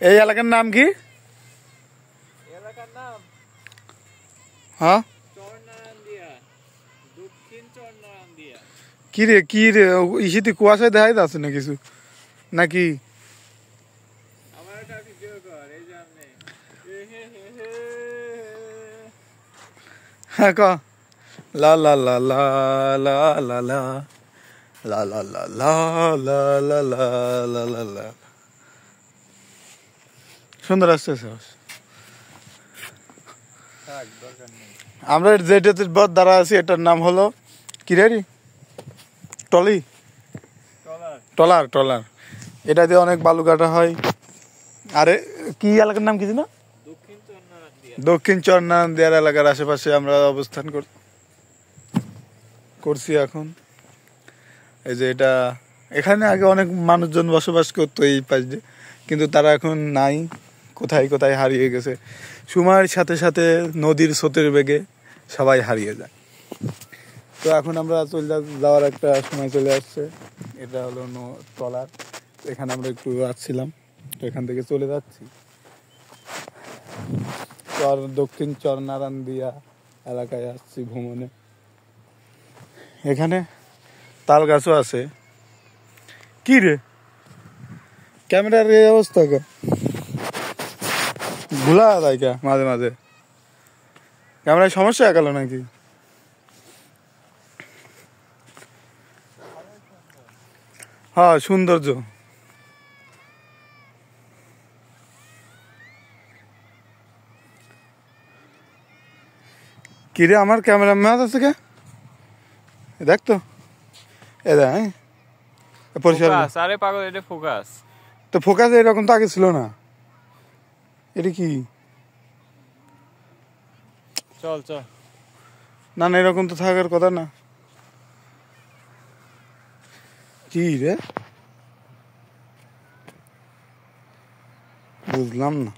এই এলাকার নাম কি? এলাকার নাম হ্যাঁ চরনারায়ণদিয়া, দক্ষিণ চরনারায়ণদিয়া। কি রে ইসিতে কুয়াশায় দেখাই যাচ্ছে না কিছু নাকি? আমার একটা ভিডিও কর এই জানে। হ্যাঁ ক লা লা লা লা লা লা লা লা লা লা লা লা লা লা লা লা লা। সুন্দর আসছে। থাক, দরকার নেই। আমরা যেটাতে দ্বারা আছি এটার নাম হলো কি রে? টলি, টলার। টলার এটা দিয়ে অনেক বালু কাটা হয়। আরে কি এলাকার নাম কি না? দক্ষিণ চরনারায়ণদিয়া। দক্ষিণ চরনারায়ণদিয়ার এলাকার আশেপাশে আমরা অবস্থান করছি এখন। এই যে এটা, এখানে আগে অনেক মানুষজন বসবাস করতো এই পাশ দিয়ে, কিন্তু তারা এখন নাই, কোথায় কোথায় হারিয়ে গেছে। সময়ের সাথে সাথে নদীর স্রোতের বেগে সবাই হারিয়ে যায়। তো এখন আমরা যাওয়ার একটা সময় চলে আসছে। এটা হলো ট্রলার। এখানে আমরা একটু আসছিলাম, তো এখান থেকে চলে যাচ্ছি। দক্ষিণ চরনারায়ণদিয়া এলাকায় আসছি ভ্রমণে। এখানে তাল গাছও আছে। কি রে ক্যামেরার এই অবস্থা ভুলা যায় কে মাঝে মাঝে? ক্যামেরায় সমস্যা গেল নাকি? হ্যাঁ সৌন্দর্য। কিরে আমার ক্যামেরা ম্যাচ আছে কে? দেখ তো পরিষ্কার। আরে পাগল, এটা ফোকাস। তো ফোকাস এরকম তো আগে ছিল না। এটা কি? চল চল। না না এরকম তো থাকার কথা না। কি রে বুঝলাম না।